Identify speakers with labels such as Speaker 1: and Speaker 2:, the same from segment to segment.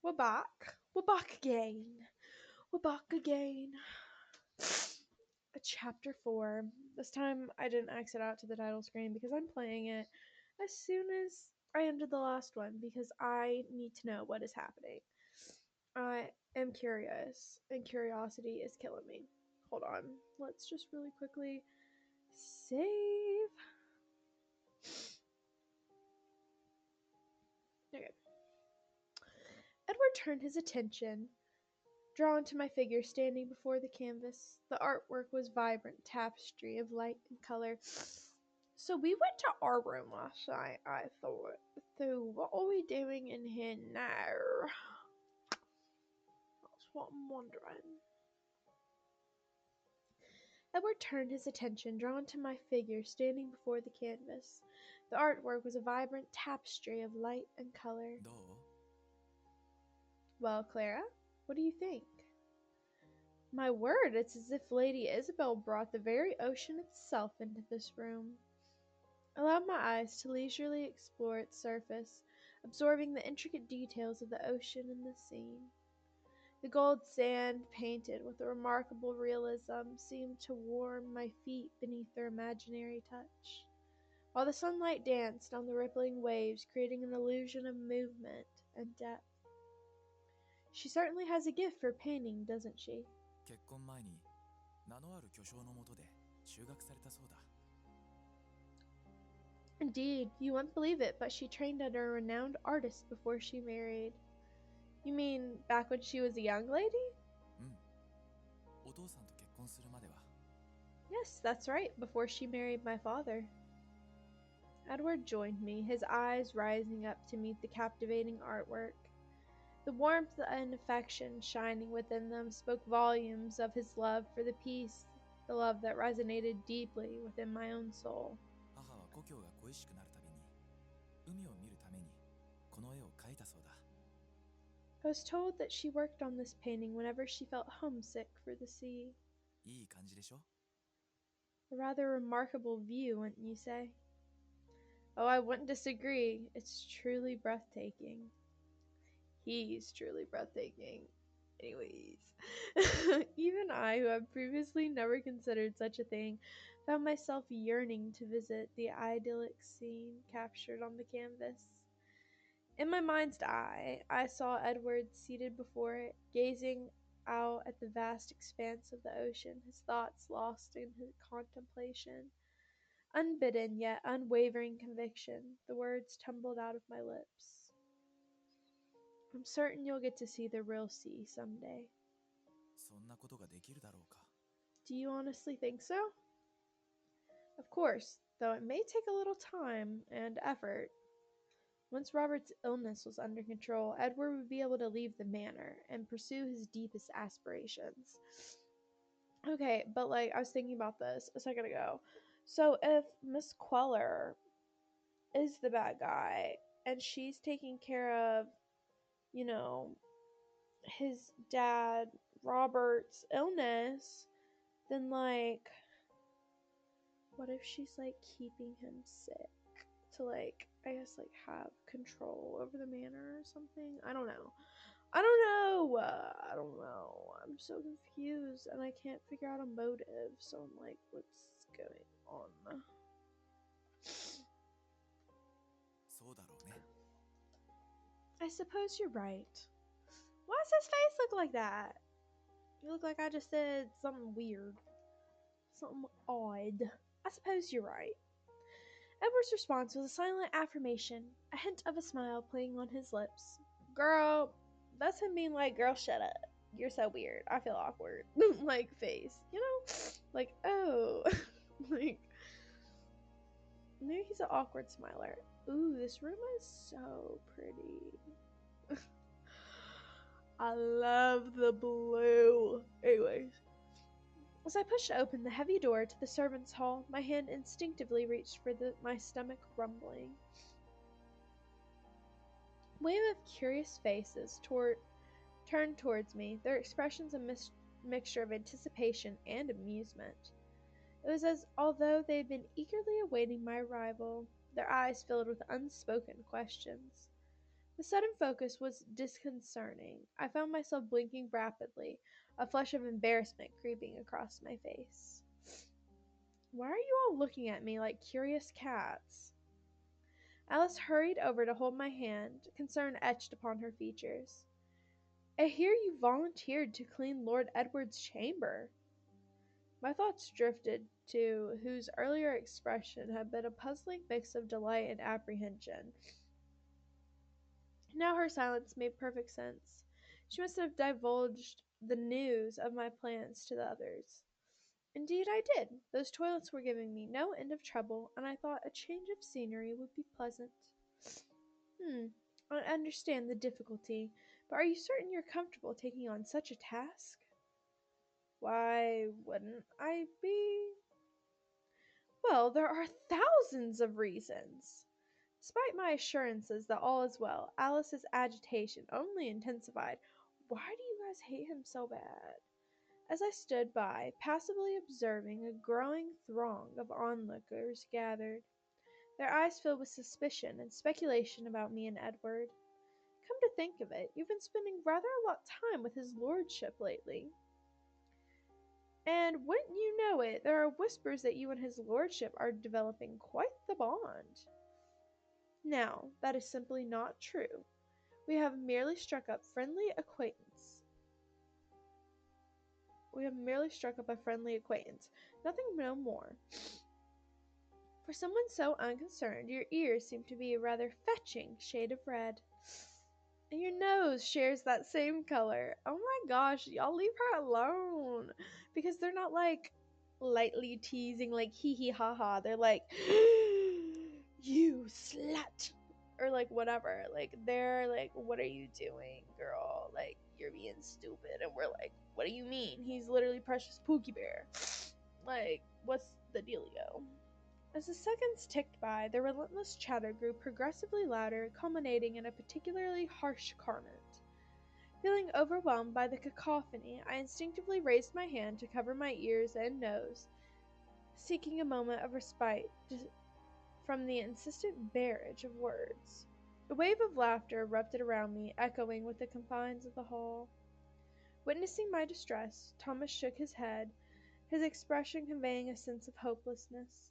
Speaker 1: We're back. We're back again. We're back again. Chapter 4. This time I didn't exit out to the title screen because I'm playing it as soon as I ended the last one because I need to know what is happening. I am curious, and curiosity is killing me. Hold on. Let's just really quickly save. Okay. Edward turned his attention, drawn to my figure standing before the canvas. The artwork was vibrant tapestry of light and color. So we went to our room last night, I thought. So what are we doing in here now? That's what I'm wondering. Edward turned his attention, drawn to my figure standing before the canvas. The artwork was a vibrant tapestry of light and color. Well, Clara, what do you think? My word, it's as if Lady Isabel brought the very ocean itself into this room. I allowed my eyes to leisurely explore its surface, absorbing the intricate details of the ocean and the scene. The gold sand, painted with a remarkable realism, seemed to warm my feet beneath their imaginary touch, while the sunlight danced on the rippling waves, creating an illusion of movement and depth. She certainly has a gift for painting, doesn't she?
Speaker 2: 結婚前に名のある巨匠のもとで修学されたそうだ。
Speaker 1: Indeed, you wouldn't believe it, but she trained under a renowned artist before she married. You mean back when she was a young lady?
Speaker 2: うん。お父さんと結婚するまでは。
Speaker 1: Yes, that's right, before she married my father. Edward joined me, his eyes rising up to meet the captivating artwork. The warmth and affection shining within them spoke volumes of his love for the piece, the love that resonated deeply within my own soul.
Speaker 2: 母は故郷が恋しくなるたびに海を見るためにこの絵を描いたそうだ。
Speaker 1: I was told that she worked on this painting whenever she felt homesick for the sea.
Speaker 2: いい感じでしょ?
Speaker 1: A rather remarkable view, wouldn't you say? Oh, I wouldn't disagree. It's truly breathtaking. He's truly breathtaking. Anyways, even I, who had previously never considered such a thing, found myself yearning to visit the idyllic scene captured on the canvas. In my mind's eye, I saw Edward seated before it, gazing out at the vast expanse of the ocean, his thoughts lost in his contemplation. Unbidden yet unwavering conviction, the words tumbled out of my lips. I'm certain you'll get to see the real sea someday.
Speaker 2: そんなことができるだろうか?
Speaker 1: Do you honestly think so? Of course, though it may take a little time and effort. Once Robert's illness was under control, Edward would be able to leave the manor and pursue his deepest aspirations. Okay, but I was thinking about this a second ago. So if Miss Queller is the bad guy and she's taking care of, his dad Robert's illness, then what if she's keeping him sick to I guess have control over the manor or something? I don't know. I don't know. I'm so confused and I can't figure out a motive. So I'm what's going on?
Speaker 2: そうだろうね。
Speaker 1: I suppose you're right. Why does his face look like that? You look like I just said something weird. Something odd. I suppose you're right. Edward's response was a silent affirmation, a hint of a smile playing on his lips. Girl, that's him being girl, shut up. You're so weird. I feel awkward. Face. Oh. Maybe he's an awkward smiler. Ooh, this room is so pretty. I love the blue. Anyways. As I pushed open the heavy door to the servants' hall, my hand instinctively reached for my stomach rumbling. A wave of curious faces turned towards me, their expressions a mixture of anticipation and amusement. It was as although they had been eagerly awaiting my arrival, their eyes filled with unspoken questions. The sudden focus was disconcerting. I found myself blinking rapidly, a flush of embarrassment creeping across my face. Why are you all looking at me like curious cats? Alice hurried over to hold my hand, concern etched upon her features. I hear you volunteered to clean Lord Edward's chamber. My thoughts drifted to whose earlier expression had been a puzzling mix of delight and apprehension. Now her silence made perfect sense. She must have divulged the news of my plans to the others. Indeed, I did. Those toilets were giving me no end of trouble, and I thought a change of scenery would be pleasant. Hmm, I understand the difficulty, but are you certain you're comfortable taking on such a task? Why wouldn't I be? Well, there are thousands of reasons. Despite my assurances that all is well, Alice's agitation only intensified. Why do you guys hate him so bad? As I stood by, passively observing, a growing throng of onlookers gathered, their eyes filled with suspicion and speculation about me and Edward. Come to think of it, you've been spending rather a lot of time with his lordship lately. And wouldn't you know it, there are whispers that you and his lordship are developing quite the bond. Now, that is simply not true. We have merely struck up friendly acquaintance. We have merely struck up a friendly acquaintance. Nothing no more. For someone so unconcerned, your ears seem to be a rather fetching shade of red. And your nose shares that same color. Oh my gosh, y'all leave her alone. Because they're not like lightly teasing, like hee hee ha ha. They're like, you slut. Or like whatever. Like they're like, what are you doing, girl? Like you're being stupid. And we're like, what do you mean? He's literally Precious Pookie Bear. Like, what's the dealio? As the seconds ticked by, the relentless chatter grew progressively louder, culminating in a particularly harsh comment. Feeling overwhelmed by the cacophony, I instinctively raised my hand to cover my ears and nose, seeking a moment of respite from the insistent barrage of words. A wave of laughter erupted around me, echoing with the confines of the hall. Witnessing my distress, Thomas shook his head, his expression conveying a sense of hopelessness.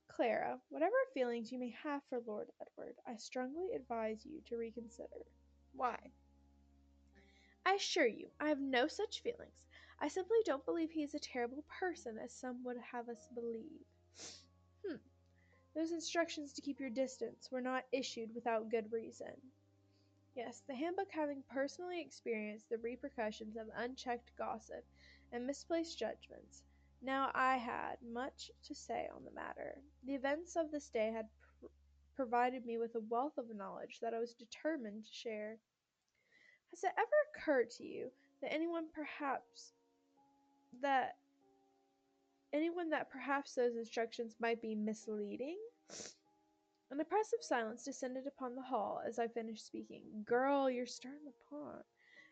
Speaker 1: Clara, whatever feelings you may have for Lord Edward, I strongly advise you to reconsider. Why? I assure you, I have no such feelings. I simply don't believe he is a terrible person, as some would have us believe. Those instructions to keep your distance were not issued without good reason. Yes, the handbook having personally experienced the repercussions of unchecked gossip and misplaced judgments, now I had much to say on the matter. The events of this day had provided me with a wealth of knowledge that I was determined to share. Has it ever occurred to you that that anyone that perhaps those instructions might be misleading? An oppressive silence descended upon the hall as I finished speaking. Girl, you're stirring the pot.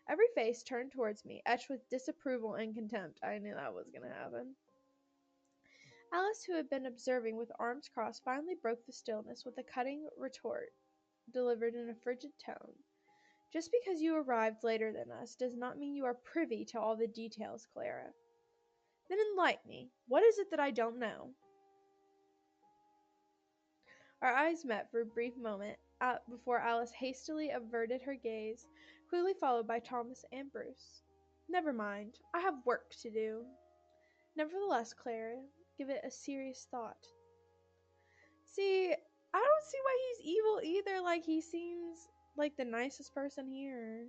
Speaker 1: Every face turned towards me, etched with disapproval and contempt. I knew that was going to happen. Alice, who had been observing with arms crossed, finally broke the stillness with a cutting retort, delivered in a frigid tone. Just because you arrived later than us does not mean you are privy to all the details, Clara. Then enlighten me. What is it that I don't know? Our eyes met for a brief moment before Alice hastily averted her gaze, quickly followed by Thomas and Bruce. Never mind. I have work to do. Nevertheless, Clara, give it a serious thought. See, I don't see why he's evil either. Like, he seems like the nicest person here.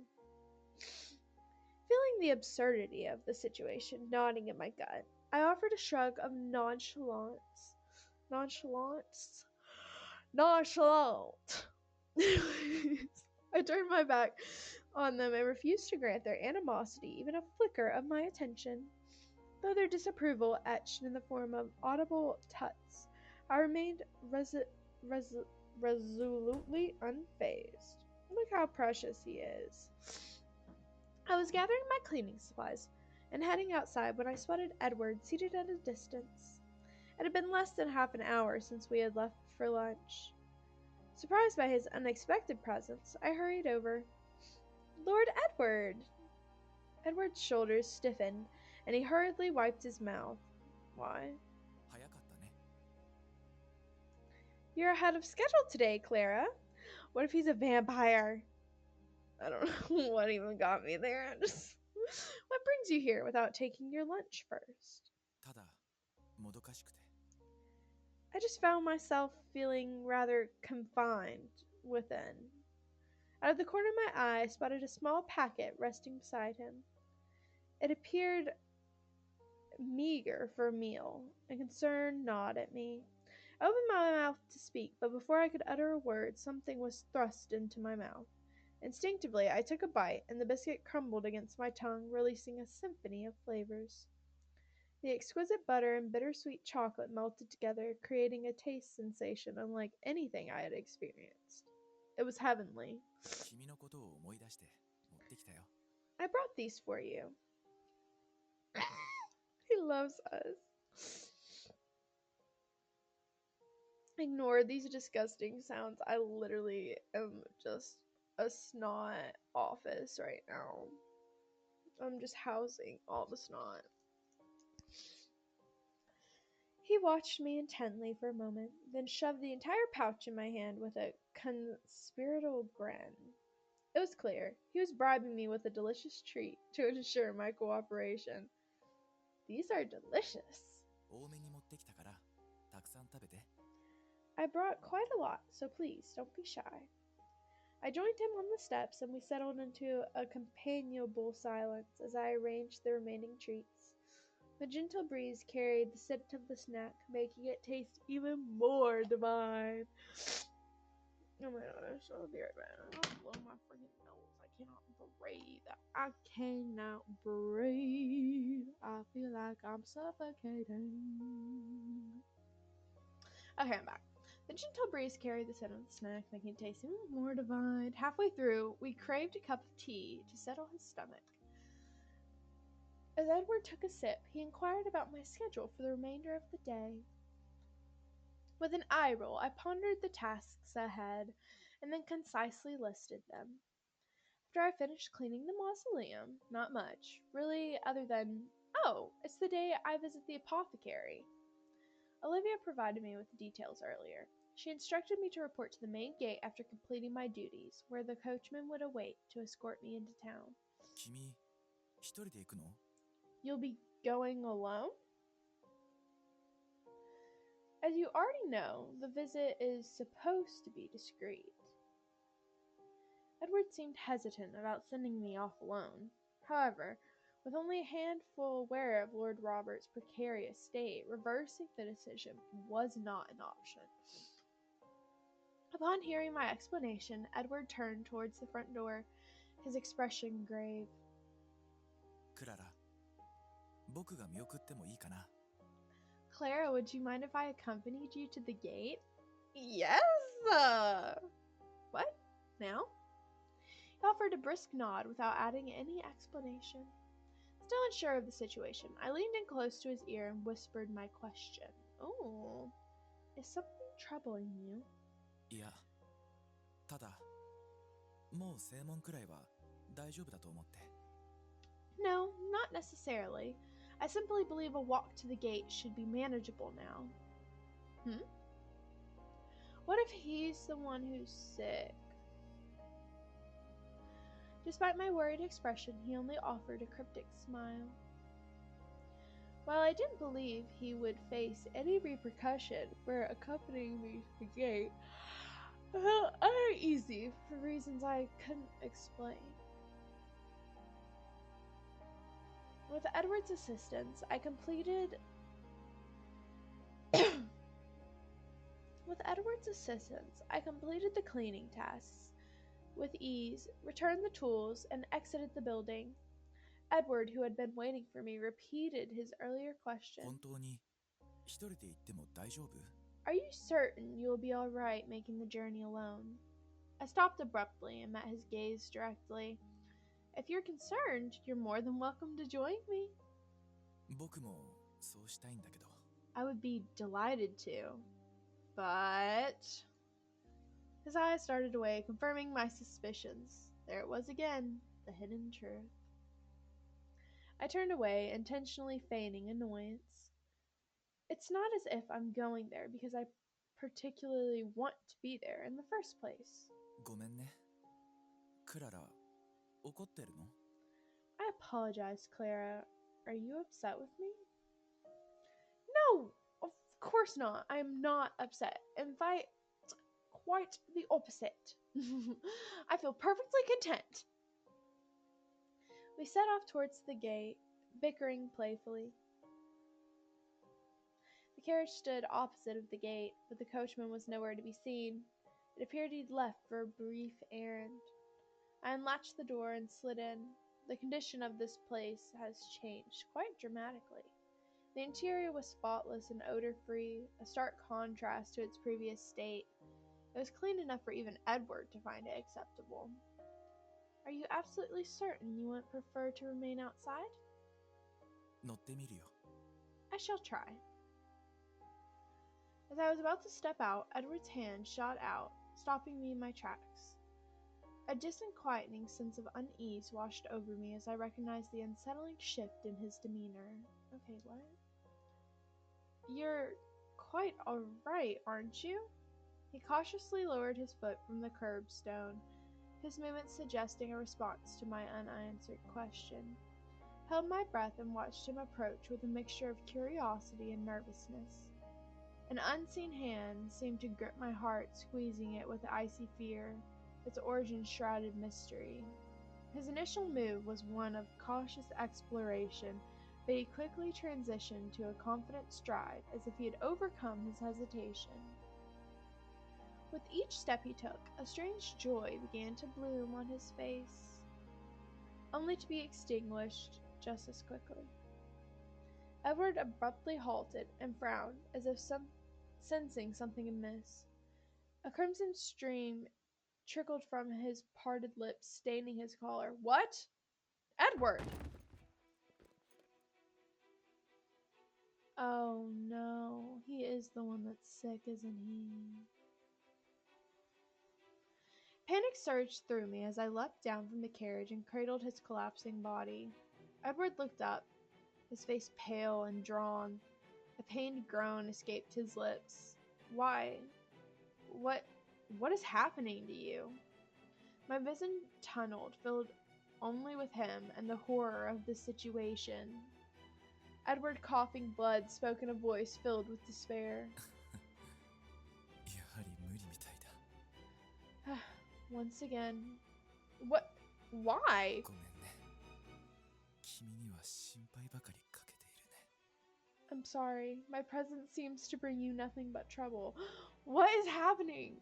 Speaker 1: Feeling the absurdity of the situation gnawing in my gut, I offered a shrug of nonchalance. Nonchalance? Nonchalant! I turned my back on them and refused to grant their animosity even a flicker of my attention. Though their disapproval etched in the form of audible tuts, I remained resolutely unfazed. Look how precious he is. I was gathering my cleaning supplies and heading outside when I spotted Edward seated at a distance. It had been less than half an hour since we had left for lunch. Surprised by his unexpected presence, I hurried over. Lord Edward! Edward's shoulders stiffened, and he hurriedly wiped his mouth. Why?
Speaker 2: 早かったね。
Speaker 1: You're ahead of schedule today, Clara. What if he's a vampire? I don't know what even got me there. What brings you here without taking your lunch first?
Speaker 2: ただ、もどかしくて。
Speaker 1: I just found myself feeling rather confined within. Out of the corner of my eye, I spotted a small packet resting beside him. It appeared meager for a meal. A concerned nod at me. I opened my mouth to speak, but before I could utter a word, something was thrust into my mouth. Instinctively, I took a bite, and the biscuit crumbled against my tongue, releasing a symphony of flavors. The exquisite butter and bittersweet chocolate melted together, creating a taste sensation unlike anything I had experienced. It was heavenly.
Speaker 2: 君のことを思い出して持ってきたよ。
Speaker 1: I brought these for you. He loves us. Ignore these disgusting sounds. I literally am just a snot office right now. I'm just housing all the snot. He watched me intently for a moment, then shoved the entire pouch in my hand with a conspiratorial grin. It was clear he was bribing me with a delicious treat to ensure my cooperation. These are delicious.
Speaker 2: 多めに持ってきたから、たくさん食べて。
Speaker 1: I brought quite a lot, so please don't be shy. I joined him on the steps, and we settled into a companionable silence as I arranged the remaining treats. The gentle breeze carried the scent of the snack, making it taste even more divine. Oh my gosh, I'll be right back. I'm gonna blow my freaking nose. I cannot breathe. I cannot breathe. I feel like I'm suffocating. Okay, I'm back. The gentle breeze carried the scent of the snack, making it taste even more divine. Halfway through, we craved a cup of tea to settle his stomach. As Edward took a sip, he inquired about my schedule for the remainder of the day. With an eye roll, I pondered the tasks ahead, and then concisely listed them. After I finished cleaning the mausoleum, not much, really, other than, oh, it's the day I visit the apothecary. Olivia provided me with the details earlier. She instructed me to report to the main gate after completing my duties, where the coachman would await to escort me into town.
Speaker 2: 君、一人で行くの？
Speaker 1: You'll be going alone? As you already know, the visit is supposed to be discreet. Edward seemed hesitant about sending me off alone. However, with only a handful aware of Lord Robert's precarious state, reversing the decision was not an option. Upon hearing my explanation, Edward turned towards the front door, his expression grave.
Speaker 2: クララ、僕が見送ってもいいかな？
Speaker 1: Clara, would you mind if I accompanied you to the gate? Yes! What? Now? He offered a brisk nod without adding any explanation. Still unsure of the situation, I leaned in close to his ear and whispered my question. Oh, is something troubling you?
Speaker 2: いや、ただ、もう正門くらいは大丈夫だと思って。
Speaker 1: No, not necessarily. I simply believe a walk to the gate should be manageable now. What if he's the one who's sick? Despite my worried expression, he only offered a cryptic smile. While I didn't believe he would face any repercussion for accompanying me to the gate, I felt uneasy for reasons I couldn't explain. With Edward's assistance, I completed the cleaning tasks with ease, returned the tools, and exited the building. Edward, who had been waiting for me, repeated his earlier question.
Speaker 2: 本当に一人で行っても大丈夫？
Speaker 1: Are you certain you will be all right making the journey alone? I stopped abruptly and met his gaze directly. If you're concerned, you're more than welcome to join me.
Speaker 2: 僕もそうしたいんだけど。
Speaker 1: I would be delighted to, but... His eyes started away, confirming my suspicions. There it was again, the hidden truth. I turned away, intentionally feigning annoyance. It's not as if I'm going there because I particularly want to be there in the first place.
Speaker 2: ごめんね。クララ、怒ってるの？
Speaker 1: I apologize, Clara. Are you upset with me? No, of course not. I am not upset. In fact, quite the opposite. I feel perfectly content. We set off towards the gate, bickering playfully. The carriage stood opposite of the gate, but the coachman was nowhere to be seen. It appeared he'd left for a brief errand. I unlatched the door and slid in. The condition of this place has changed quite dramatically. The interior was spotless and odor-free, a stark contrast to its previous state. It was clean enough for even Edward to find it acceptable. Are you absolutely certain you wouldn't prefer to remain outside?
Speaker 2: 乗ってみるよ。
Speaker 1: I shall try. As I was about to step out, Edward's hand shot out, stopping me in my tracks. A disquieting sense of unease washed over me as I recognized the unsettling shift in his demeanor. Okay, what? You're quite alright, aren't you? He cautiously lowered his foot from the curbstone, his movement suggesting a response to my unanswered question. Held my breath and watched him approach with a mixture of curiosity and nervousness. An unseen hand seemed to grip my heart, squeezing it with icy fear, its origin shrouded mystery. His initial move was one of cautious exploration, but he quickly transitioned to a confident stride, as if he had overcome his hesitation. With each step he took, a strange joy began to bloom on his face, only to be extinguished just as quickly. Edward abruptly halted and frowned, as if sensing something amiss. A crimson stream trickled from his parted lips, staining his collar. What? Edward! Oh no, he is the one that's sick, isn't he? Panic surged through me as I leapt down from the carriage and cradled his collapsing body. Edward looked up, his face pale and drawn. A pained groan escaped his lips. Why? What is happening to you? My vision tunneled, filled only with him and the horror of the situation. Edward, coughing blood, spoke in a voice filled with despair.
Speaker 2: やはり無理みたいだ。
Speaker 1: Once again. What? Why?
Speaker 2: ごめんね。君には心配ばかりかけているね。
Speaker 1: I'm sorry. My presence seems to bring you nothing but trouble. What is happening?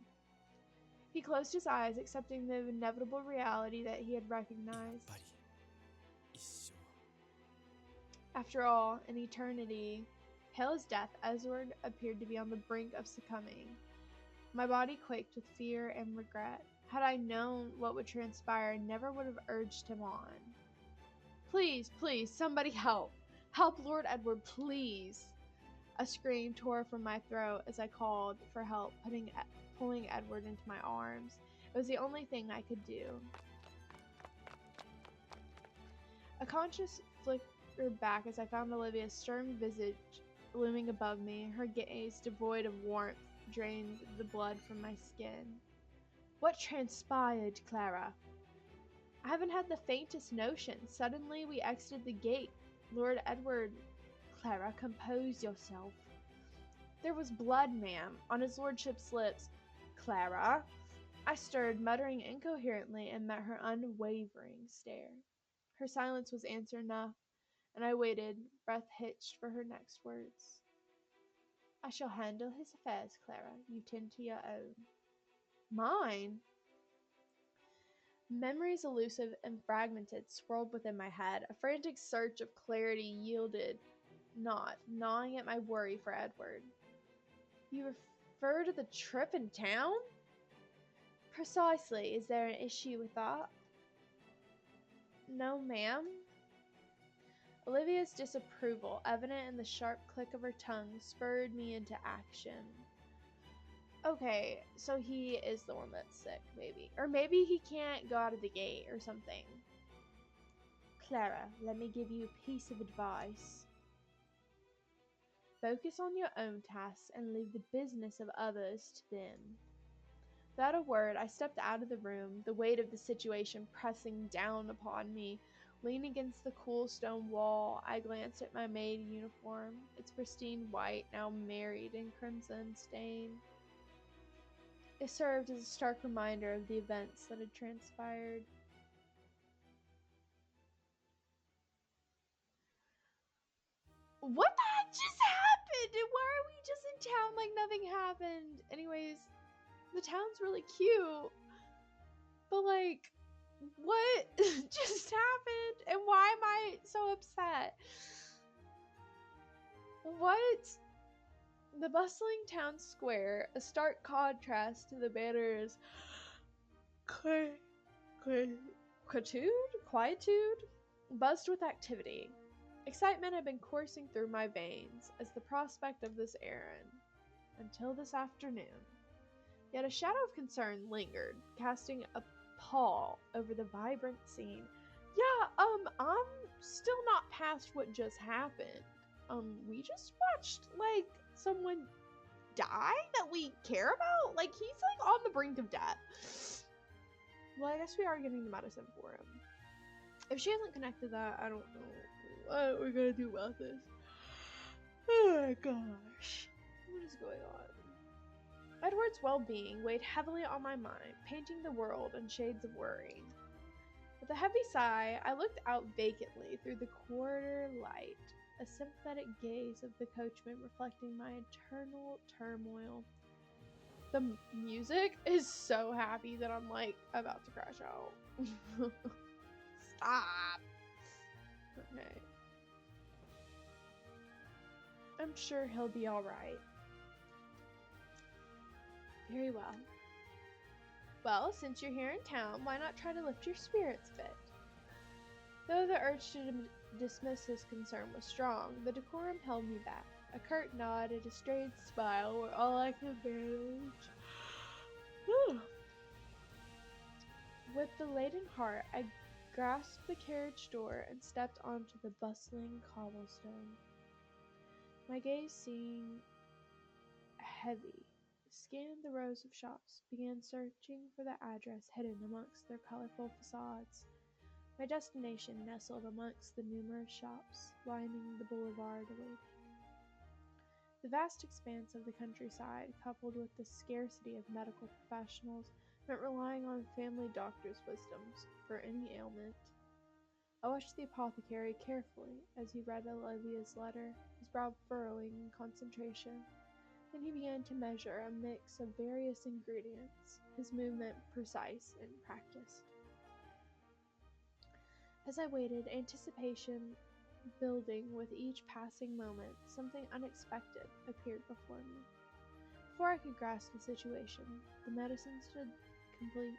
Speaker 1: He closed his eyes, accepting the inevitable reality that he had
Speaker 2: やっ
Speaker 1: recognized.
Speaker 2: ぱり一生
Speaker 1: After all, an eternity. Pale as death, Edward appeared to be on the brink of succumbing. My body quaked with fear and regret. Had I known what would transpire, I never would have urged him on. Please, please, somebody help. Help Lord Edward, please. A scream tore from my throat as I called for help, pulling Edward into my arms. It was the only thing I could do. A conscious flickered back as I found Olivia's stern visage looming above me. Her gaze, devoid of warmth, drained the blood from my skin. What transpired, Clara? I haven't had the faintest notion. Suddenly we exited the gate. Lord Edward... Clara, compose yourself. There was blood, ma'am, on his lordship's lips. Clara? I stirred, muttering incoherently, and met her unwavering stare. Her silence was answer enough, and I waited, breath hitched, for her next words. I shall handle his affairs, Clara. You tend to your own. Mine? Memories elusive and fragmented swirled within my head. A frantic search of clarity yielded not, gnawing at my worry for Edward. You refer to the trip in town? Precisely. Is there an issue with that? No, ma'am. Olivia's disapproval, evident in the sharp click of her tongue, spurred me into action. Okay, so he is the one that's sick, maybe. Or maybe he can't go out of the gate or something. Clara, let me give you a piece of advice. Focus on your own tasks and leave the business of others to them. Without a word, I stepped out of the room, the weight of the situation pressing down upon me. Leaning against the cool stone wall, I glanced at my maid uniform, its pristine white, now married in crimson stain. It served as a stark reminder of the events that had transpired. What the heck just happened? And why are we just in town like nothing happened? Anyways, the town's really cute. But like, what just happened? And why am I so upset? What? The bustling town square, a stark contrast to the banor's quietude, buzzed with activity. Excitement had been coursing through my veins as the prospect of this errand, until this afternoon. Yet a shadow of concern lingered, casting a pall over the vibrant scene. Yeah, I'm still not past what just happened. We just watched, like, someone die that we care about? Like, he's, like, on the brink of death. Well, I guess we are getting the medicine for him. If she hasn't connected that, I don't know what we're gonna do about this. Oh my gosh. What is going on? Edward's well-being weighed heavily on my mind, painting the world in shades of worry. With a heavy sigh, I looked out vacantly through the quarter light, a sympathetic gaze of the coachman reflecting my eternal turmoil. The music is so happy that I'm like about to crash out. Stop. Okay. I'm sure he'll be alright. Very well. Well, since you're here in town, why not try to lift your spirits a bit? Though the urge to dismiss his concern was strong, the decorum held me back. A curt nod and a strained smile were all I could manage. With the laden heart, I grasped the carriage door and stepped onto the bustling cobblestone. My gaze seemed heavy, scanned the rows of shops, began searching for the address hidden amongst their colorful facades. My destination nestled amongst the numerous shops lining the boulevard awaited. The vast expanse of the countryside, coupled with the scarcity of medical professionals, meant relying on family doctors' wisdoms for any ailment. I watched the apothecary carefully as he read Olivia's letter, his brow furrowing in concentration. Then he began to measure a mix of various ingredients, his movement precise and practiced. As I waited, anticipation building with each passing moment, something unexpected appeared before me. Before I could grasp the situation, the medicine stood complete.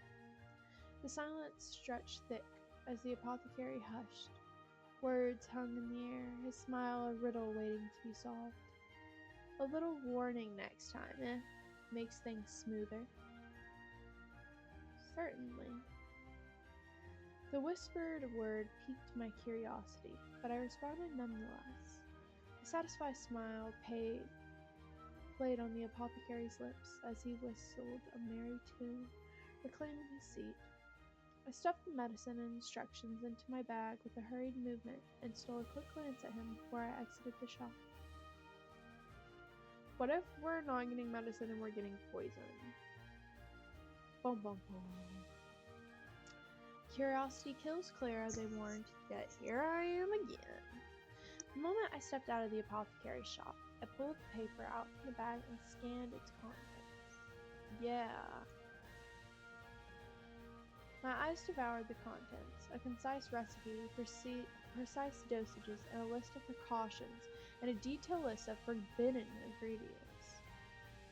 Speaker 1: The silence stretched thick as the apothecary hushed. Words hung in the air, his smile a riddle waiting to be solved. A little warning next time, makes things smoother. Certainly. The whispered word piqued my curiosity, but I responded nonetheless. A satisfied smile played on the apothecary's lips as he whistled a merry tune, reclaiming his seat. I stuffed the medicine and instructions into my bag with a hurried movement and stole a quick glance at him before I exited the shop. What if we're not getting medicine and we're getting poison? Boom, boom, boom. Curiosity kills Clara, they warned, yet here I am again. The moment I stepped out of the apothecary's shop, I pulled the paper out from the bag and scanned its contents. Yeah. My eyes devoured the contents, a concise recipe, precise dosages, and a list of precautions, and a detailed list of forbidden ingredients.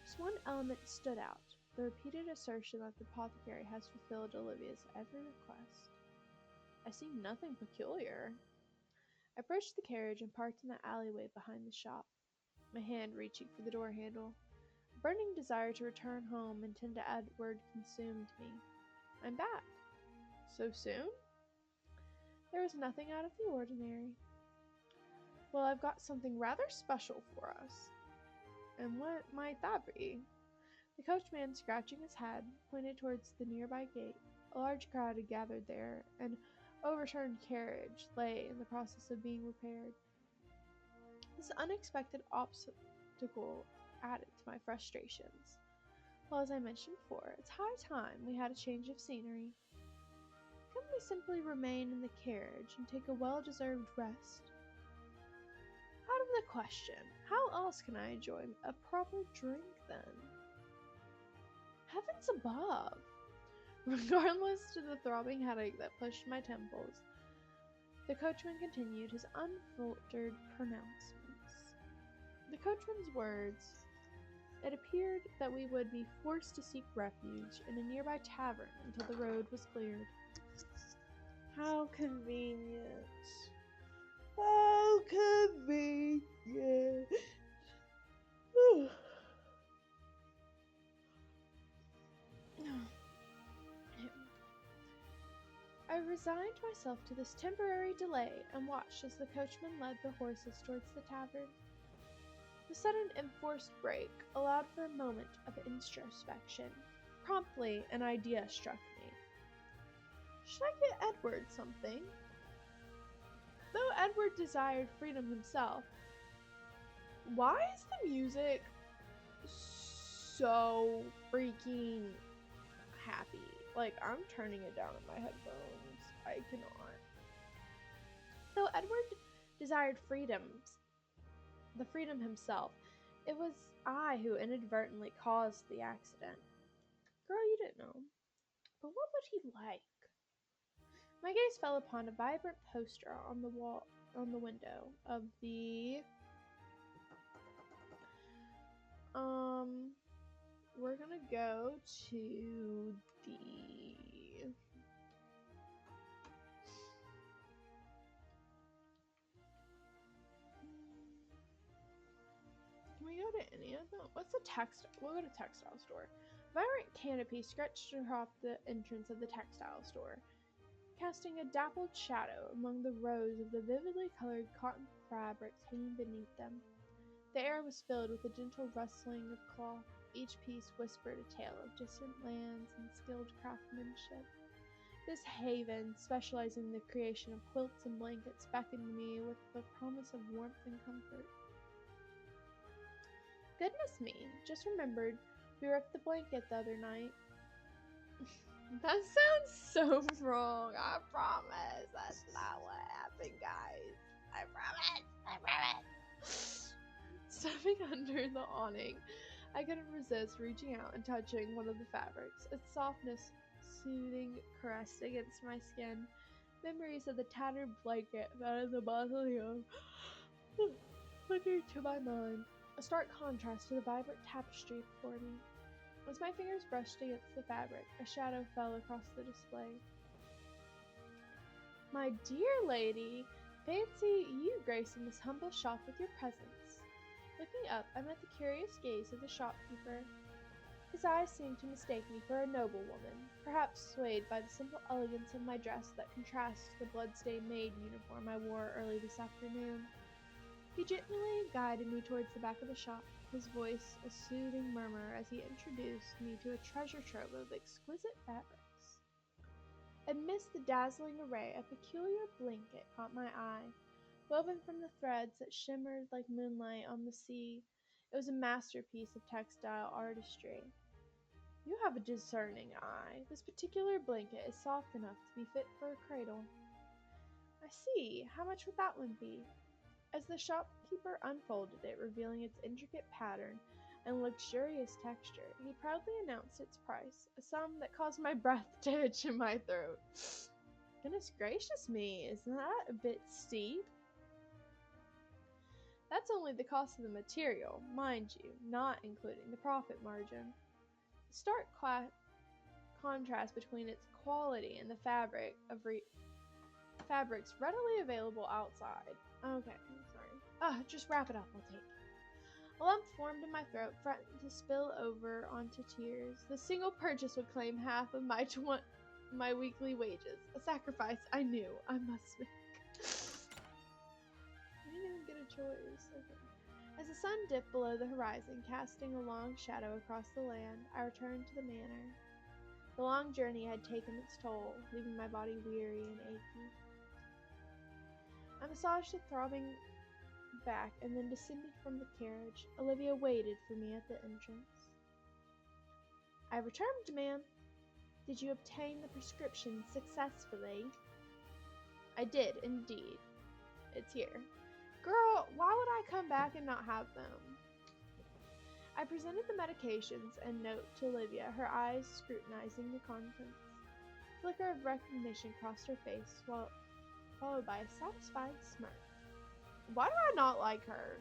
Speaker 1: Just one element stood out. The repeated assertion that the apothecary has fulfilled Olivia's every request. I see nothing peculiar. I approached the carriage and parked in the alleyway behind the shop, my hand reaching for the door handle. A burning desire to return home and tend to Edward consumed me. I'm back. So soon? There was nothing out of the ordinary. Well, I've got something rather special for us. And what might that be? The coachman, scratching his head, pointed towards the nearby gate. A large crowd had gathered there. An overturned carriage lay in the process of being repaired. This unexpected obstacle added to my frustrations. Well, as I mentioned before, it's high time we had a change of scenery. Couldn't we simply remain in the carriage and take a well-deserved rest? Out of the question. How else can I enjoy a proper drink then? Heavens above! Regardless to the throbbing headache that pushed my temples, the coachman continued his unfiltered pronouncements. The coachman's words. It appeared that we would be forced to seek refuge in a nearby tavern until the road was cleared. How convenient. How convenient. I resigned myself to this temporary delay and watched as the coachman led the horses towards the tavern. The sudden enforced break allowed for a moment of introspection. Promptly, an idea struck me. Should I get Edward something? Though Edward desired freedom himself, why is the music so freaking happy? Like, I'm turning it down in my headphones. I cannot. Though Edward desired the freedom himself, it was I who inadvertently caused the accident. Girl, you didn't know. But what would he like? My gaze fell upon a vibrant poster on the window of the we're gonna go to the Can we go to any of them? What's the textile? We'll go to textile store. Vibrant canopy stretched atop the entrance of the textile store, casting a dappled shadow among the rows of the vividly colored cotton fabrics hanging beneath them. The air was filled with a gentle rustling of cloth. Each piece whispered a tale of distant lands and skilled craftsmanship. This haven, specializing in the creation of quilts and blankets, beckoned me with the promise of warmth and comfort. Goodness me, just remembered we ripped the blanket the other night. That sounds so wrong. I promise. That's not what happened, guys. I promise. Stepping under the awning, I couldn't resist reaching out and touching one of the fabrics. Its softness, soothing, caressed against my skin. Memories of the tattered blanket found in the mausoleum flickered to my mind. A stark contrast to the vibrant tapestry before me. As my fingers brushed against the fabric, a shadow fell across the display. My dear lady, fancy you gracing this humble shop with your presence. Looking up, I met the curious gaze of the shopkeeper. His eyes seemed to mistake me for a noble woman, perhaps swayed by the simple elegance of my dress that contrasts the blood-stained maid uniform I wore early this afternoon. He gently guided me towards the back of the shop, his voice a soothing murmur as he introduced me to a treasure trove of exquisite fabrics. Amidst the dazzling array, a peculiar blanket caught my eye, woven from the threads that shimmered like moonlight on the sea. It was a masterpiece of textile artistry. You have a discerning eye. This particular blanket is soft enough to be fit for a cradle. I see. How much would that one be? As the shopkeeper unfolded it, revealing its intricate pattern and luxurious texture, he proudly announced its price, a sum that caused my breath to hitch in my throat. Goodness gracious me, isn't that a bit steep? That's only the cost of the material, mind you, not including the profit margin. The stark contrast between its quality and the fabrics readily available outside. Okay, I'm sorry. Just wrap it up, I'll take it. A lump formed in my throat, threatened to spill over onto tears. The single purchase would claim half of my weekly wages. A sacrifice I knew I must make. I didn't even get a choice. Okay. As the sun dipped below the horizon, casting a long shadow across the land, I returned to the manor. The long journey had taken its toll, leaving my body weary and achy. I massaged the throbbing back and then descended from the carriage. Olivia waited for me at the entrance. I returned, ma'am. Did you obtain the prescription successfully? I did, indeed. It's here. Girl, why would I come back and not have them? I presented the medications and note to Olivia, her eyes scrutinizing the contents. A flicker of recognition crossed her face, followed by a satisfied smirk. Why do I not like her?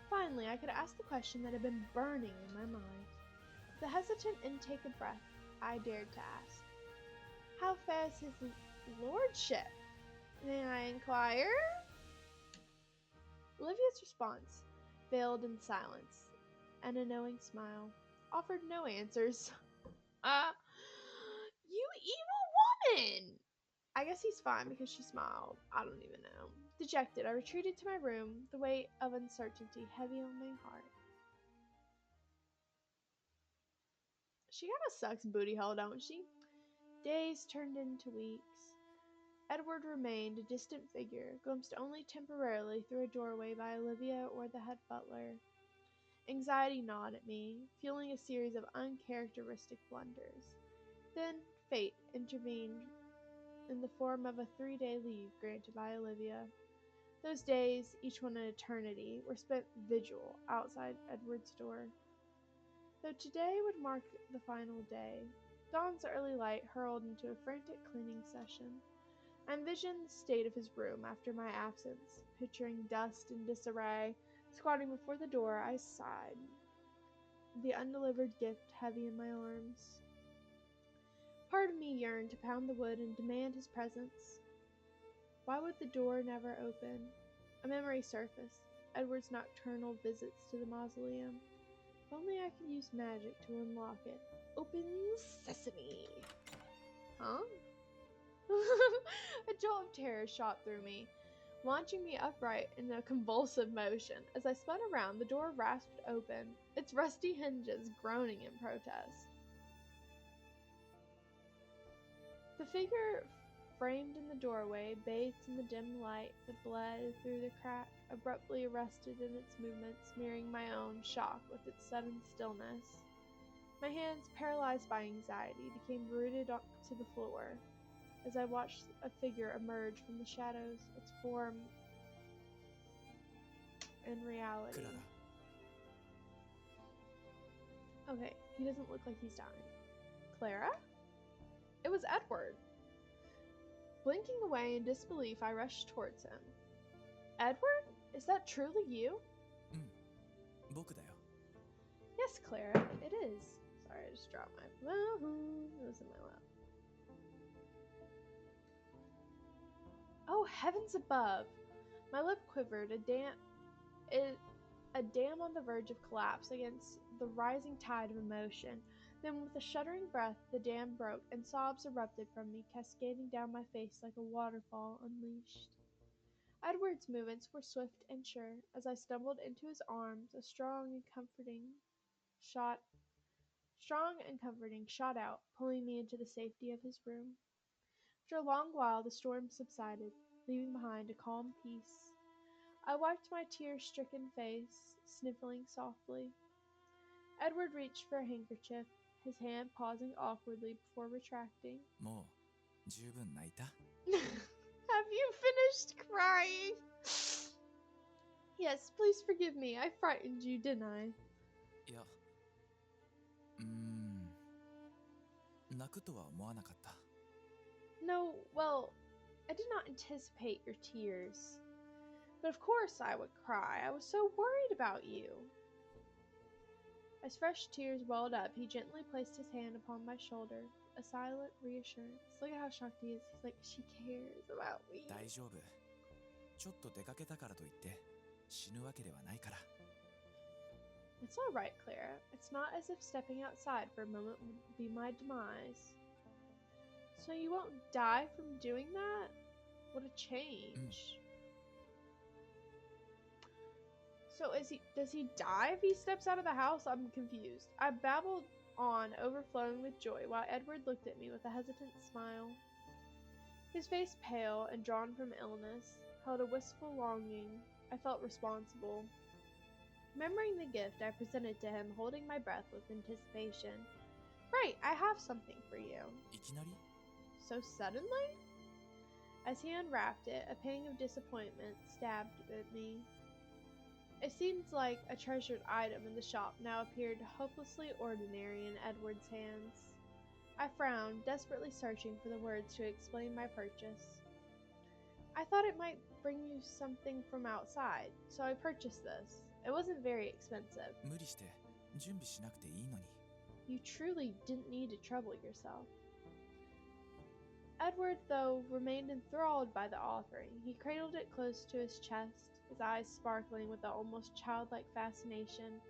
Speaker 1: Finally, I could ask the question that had been burning in my mind. With a hesitant intake of breath, I dared to ask, how fares his lordship? May I inquire? Olivia's response, veiled in silence and a knowing smile, offered no answers. You evil woman! I guess he's fine because she smiled. I don't even know. Dejected, I retreated to my room, the weight of uncertainty heavy on my heart. She kinda sucks booty hole, don't she? Days turned into weeks. Edward remained a distant figure, glimpsed only temporarily through a doorway by Olivia or the head butler. Anxiety gnawed at me, fueling a series of uncharacteristic blunders. Then fate intervened in the form of a 3-day leave granted by Olivia. Those days, each one an eternity, were spent vigil outside Edward's door. Though today would mark the final day, dawn's early light hurled into a frantic cleaning session. I envisioned the state of his room after my absence. Picturing dust and disarray, squatting before the door, I sighed, the undelivered gift heavy in my arms. Part of me yearned to pound the wood and demand his presence. Why would the door never open? A memory surfaced, Edward's nocturnal visits to the mausoleum. If only I could use magic to unlock it. Open sesame! Huh? A jolt of terror shot through me, launching me upright in a convulsive motion. As I spun around, the door rasped open, its rusty hinges groaning in protest. The figure framed in the doorway, bathed in the dim light that bled through the crack, abruptly arrested in its movements, mirroring my own, shocked with its sudden stillness. My hands, paralyzed by anxiety, became rooted to the floor as I watched a figure emerge from the shadows, its form and reality.
Speaker 2: Clara?
Speaker 1: Okay, he doesn't look like he's dying. Clara? It was Edward. Blinking away in disbelief, I rushed towards him. Edward? Is that truly you?
Speaker 2: 僕だよ。
Speaker 1: Yes, Clara, it is. Sorry, I just dropped my phone. It was in my lap. Oh, heavens above! My lip quivered, a dam on the verge of collapse against the rising tide of emotion. Then, with a shuddering breath, the dam broke, and sobs erupted from me, cascading down my face like a waterfall unleashed. Edward's movements were swift and sure. As I stumbled into his arms, a strong and comforting shot out, pulling me into the safety of his room. After a long while, the storm subsided, leaving behind a calm peace. I wiped my tear-stricken face, sniffling softly. Edward reached for a handkerchief, his hand pausing awkwardly before retracting.
Speaker 2: もう十分泣いた?
Speaker 1: Have you finished crying? Yes, please forgive me. I frightened you, didn't I?
Speaker 2: いや、泣くとは思わなかった。
Speaker 1: No, well, I did not anticipate your tears. But of course I would cry. I was so worried about you. As fresh tears welled up, he gently placed his hand upon my shoulder, a silent reassurance. Look at how shocked he is. He's like, she cares about me.
Speaker 2: 大丈夫。ちょっと出かけたからといって死ぬわけではないから。
Speaker 1: It's all right, Clara. It's not as if stepping outside for a moment would be my demise. So you won't die from doing that? What a change. So does he die if he steps out of the house? I'm confused. I babbled on, overflowing with joy, while Edward looked at me with a hesitant smile. His face pale and drawn from illness, held a wistful longing. I felt responsible. Remembering the gift, I presented to him, holding my breath with anticipation. Right, I have something for you.
Speaker 2: いきなり?
Speaker 1: So suddenly? As he unwrapped it, a pang of disappointment stabbed at me. It seemed like a treasured item in the shop now appeared hopelessly ordinary in Edward's hands. I frowned, desperately searching for the words to explain my purchase. I thought it might bring you something from outside, so I purchased this. It wasn't very expensive.
Speaker 2: 無理して準備しなくていいのに。
Speaker 1: You truly didn't need to trouble yourself. Edward, though, remained enthralled by the offering. He cradled it close to his chest, his eyes sparkling with the almost childlike fascination,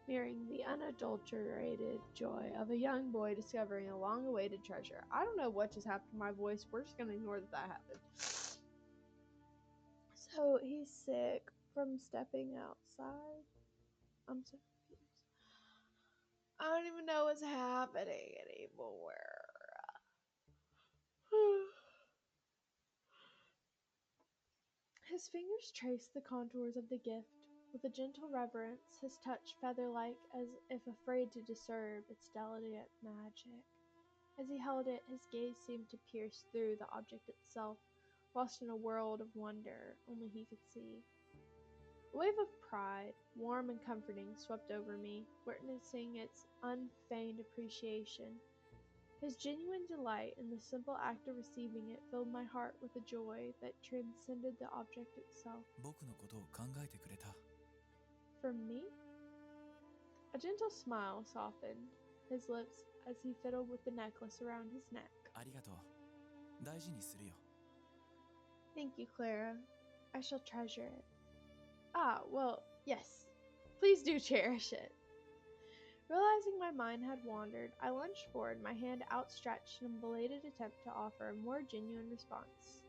Speaker 1: mirroring the unadulterated joy of a young boy discovering a long-awaited treasure. I don't know what just happened to my voice. We're just going to ignore that happened. So he's sick from stepping outside. I'm so confused. I don't even know what's happening anymore. His fingers traced the contours of the gift with a gentle reverence, his touch feather-like as if afraid to disturb its delicate magic. As he held it, his gaze seemed to pierce through the object itself, lost in a world of wonder only he could see. A wave of pride, warm and comforting, swept over me, witnessing its unfeigned appreciation. His genuine delight in the simple act of receiving it filled my heart with a joy that transcended the object itself.
Speaker 2: 僕のことを考えてくれた。
Speaker 1: For me? A gentle smile softened his lips as he fiddled with the necklace around his neck.
Speaker 2: ありがとう。大事にするよ。
Speaker 1: Thank you, Clara. I shall treasure it. Ah, well, yes. Please do cherish it. Realizing my mind had wandered, I lunged forward, my hand outstretched in a belated attempt to offer a more genuine response.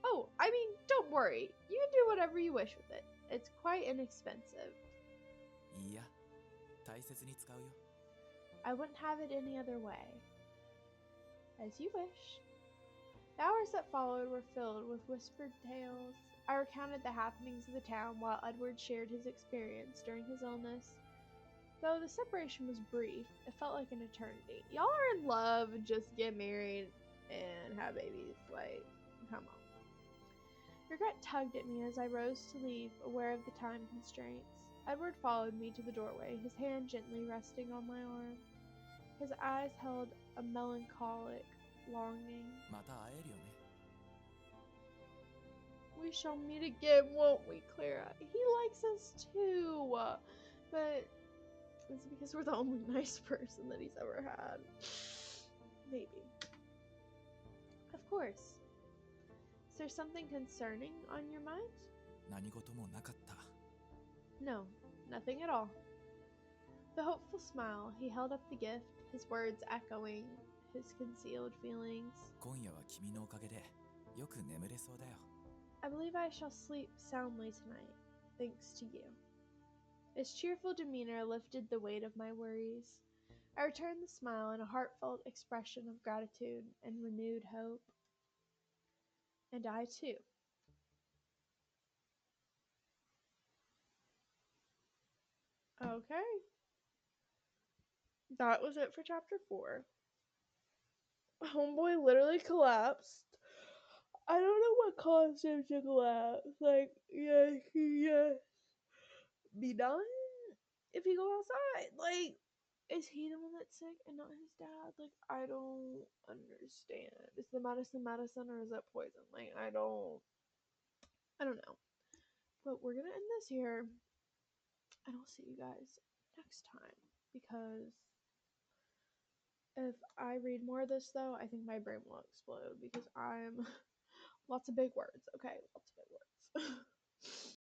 Speaker 1: Oh, I mean, don't worry. You can do whatever you wish with it. It's quite inexpensive.
Speaker 2: いや、大切に使うよ。
Speaker 1: I wouldn't have it any other way. As you wish. The hours that followed were filled with whispered tales. I recounted the happenings of the town while Edward shared his experience during his illness. Though the separation was brief, it felt like an eternity. Y'all are in love, just get married and have babies. Like, come on. Regret tugged at me as I rose to leave, aware of the time constraints. Edward followed me to the doorway, his hand gently resting on my arm. His eyes held a melancholic longing.
Speaker 2: また会えるよね。
Speaker 1: We shall meet again, won't we, Clara? He likes us too. But it's because we're the only nice person that he's ever had. Maybe. Of course. Is there something concerning on your mind?
Speaker 2: 何事もなかった。
Speaker 1: No, nothing at all. With a hopeful smile, he held up the gift, his words echoing his concealed feelings.
Speaker 2: 今夜は君のおかげでよく眠れそうだよ。
Speaker 1: I believe I shall sleep soundly tonight, thanks to you. His cheerful demeanor lifted the weight of my worries. I returned the smile in a heartfelt expression of gratitude and renewed hope. And I too. Okay. That was it for chapter 4. Homeboy literally collapsed. I don't know what caused him to collapse. Like, yes, be done if he go outside. Like, is he the one that's sick and not his dad? Like, I don't understand. Is the medicine or is that poison? Like, I don't know. But we're gonna end this here, and I'll see you guys next time, because if I read more of this, though, I think my brain will explode, because I'm lots of big words, okay? Lots of big words.